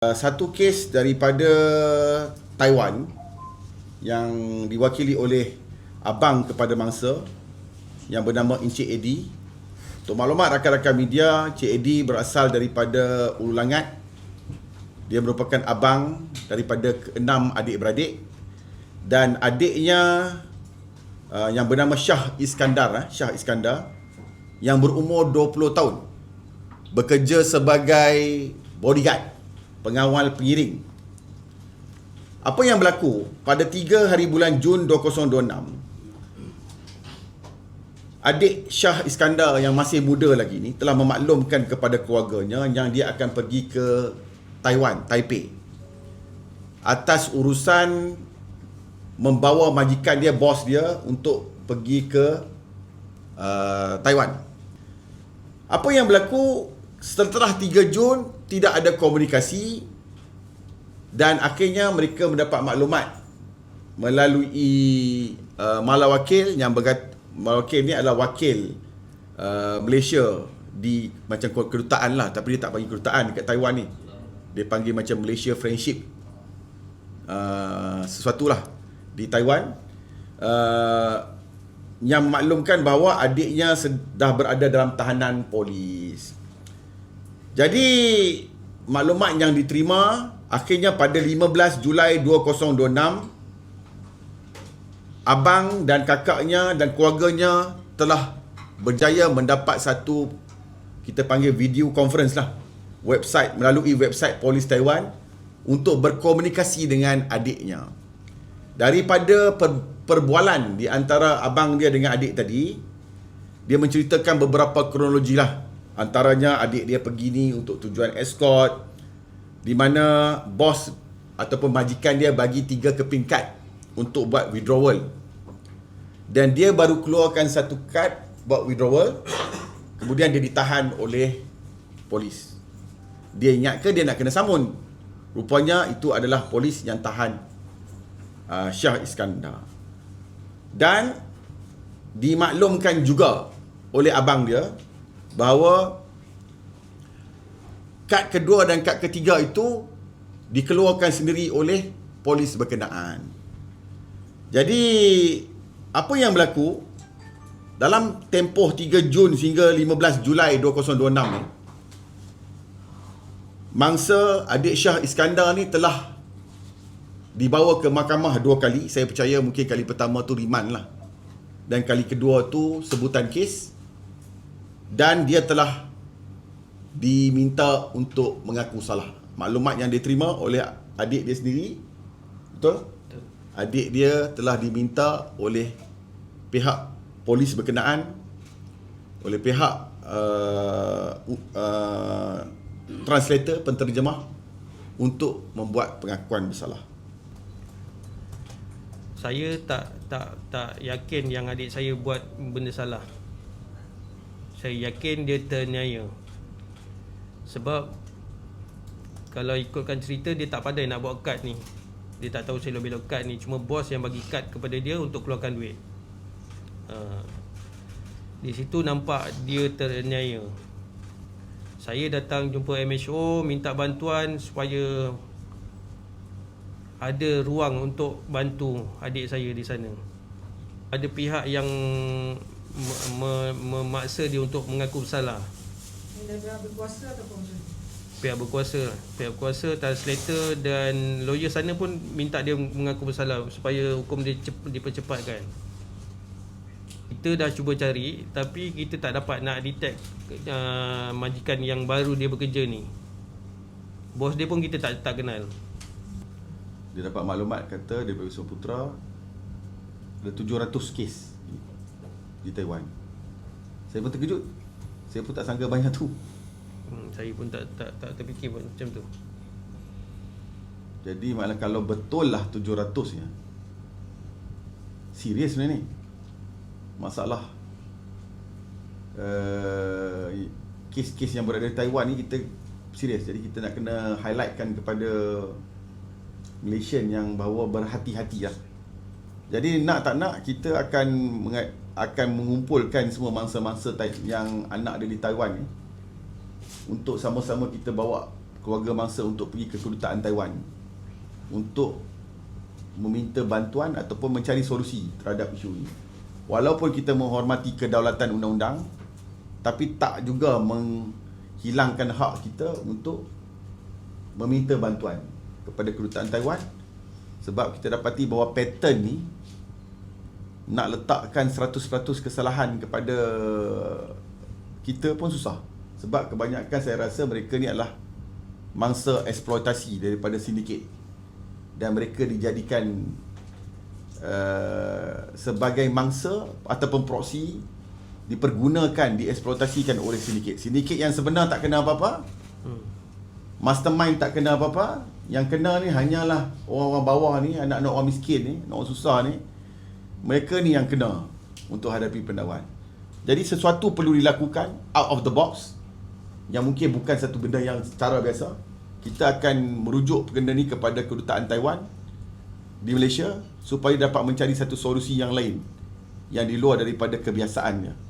Satu kes daripada Taiwan yang diwakili oleh abang kepada mangsa yang bernama Encik Eddie. Untuk maklumat rakan-rakan media, Encik Eddie berasal daripada Ulu Langat. Dia merupakan abang daripada keenam adik-beradik, dan adiknya yang bernama Shah Iskandar yang berumur 20 tahun bekerja sebagai bodyguard, pengawal pengiring. Apa yang berlaku pada 3 hari bulan Jun 2026, adik Shah Iskandar yang masih muda lagi ni telah memaklumkan kepada keluarganya yang dia akan pergi ke Taiwan, Taipei, atas urusan membawa majikan dia, bos dia, untuk pergi ke Taiwan. Apa yang berlaku setelah 3 Jun, tidak ada komunikasi, dan akhirnya mereka mendapat maklumat melalui malawakil yang malawakil ni adalah wakil Malaysia di macam kedutaan lah, tapi dia tak panggil kedutaan dekat Taiwan ni. Dia panggil macam Malaysia Friendship sesuatu lah di Taiwan, yang memaklumkan bahawa adiknya sudah berada dalam tahanan polis. Jadi maklumat yang diterima, akhirnya pada 15 Julai 2026, abang dan kakaknya dan keluarganya telah berjaya mendapat satu, kita panggil video conference lah, melalui website polis Taiwan untuk berkomunikasi dengan adiknya. Daripada perbualan di antara abang dia dengan adik tadi, dia menceritakan beberapa kronologi lah. Antaranya adik dia pergi ni untuk tujuan escort, di mana bos ataupun majikan dia bagi 3 keping kad untuk buat withdrawal, dan dia baru keluarkan satu kad buat withdrawal. Kemudian dia ditahan oleh polis. Dia ingat ke dia nak kena samun? Rupanya itu adalah polis yang tahan Shah Iskandar. Dan dimaklumkan juga oleh abang dia bahawa kad kedua dan kad ketiga itu dikeluarkan sendiri oleh polis berkenaan. Jadi apa yang berlaku dalam tempoh 3 Jun hingga 15 Julai 2026 ni, mangsa adik Shah Iskandar ni telah dibawa ke mahkamah 2 kali. Saya percaya mungkin kali pertama tu riman lah, dan kali kedua tu sebutan kes, dan dia telah diminta untuk mengaku salah. Maklumat yang diterima oleh adik dia sendiri, betul? Adik dia telah diminta oleh pihak polis berkenaan, oleh pihak translator, penterjemah, untuk membuat pengakuan bersalah. Saya tak yakin yang adik saya buat benda salah. Saya yakin dia terniaya. Sebab kalau ikutkan cerita, dia tak pandai nak buat kad ni. Dia tak tahu selok-belok kad ni. Cuma bos yang bagi kad kepada dia untuk keluarkan duit. Di situ nampak dia terniaya. Saya datang jumpa MHO, minta bantuan supaya ada ruang untuk bantu adik saya di sana. Ada pihak yang memaksa dia untuk mengaku bersalah. Pihak berkuasa ataupun Pihak berkuasa, translator dan lawyer sana pun minta dia mengaku bersalah supaya hukum dia dipercepatkan. Kita dah cuba cari, tapi kita tak dapat nak detect majikan yang baru dia bekerja ni. Bos dia pun kita tak kenal. Dia dapat maklumat kata daripada Wisma Putra ada 700 kes di Taiwan. Saya pun terkejut. Saya pun tak sangka banyak tu. Saya pun tak terfikir macam tu. Jadi maknanya kalau betul lah 700 nya, serius sebenarnya ni masalah kes-kes yang berada di Taiwan ni. Kita serius. Jadi kita nak kena highlightkan kepada Malaysian yang bahawa berhati-hati lah. Jadi nak tak nak, kita akan mengumpulkan semua mangsa-mangsa yang anak dia di Taiwan ni, untuk sama-sama kita bawa keluarga mangsa untuk pergi ke kedutaan Taiwan untuk meminta bantuan ataupun mencari solusi terhadap isu ini. Walaupun kita menghormati kedaulatan undang-undang, tapi tak juga menghilangkan hak kita untuk meminta bantuan kepada kedutaan Taiwan, sebab kita dapati bahawa pattern ni nak letakkan 100% kesalahan kepada kita pun susah. Sebab kebanyakan saya rasa mereka ni adalah mangsa eksploitasi daripada sindiket, dan mereka dijadikan sebagai mangsa ataupun proksi, dipergunakan, dieksploitasikan oleh sindiket. Sindiket yang sebenar tak kena apa-apa, mastermind tak kena apa-apa, yang kena ni hanyalah orang-orang bawah ni, anak-anak orang miskin ni, orang susah ni. Mereka ni yang kena untuk hadapi pendakwan. Jadi sesuatu perlu dilakukan out of the box, yang mungkin bukan satu benda yang secara biasa. Kita akan merujuk benda ni kepada kedutaan Taiwan di Malaysia supaya dapat mencari satu solusi yang lain yang di luar daripada kebiasaannya.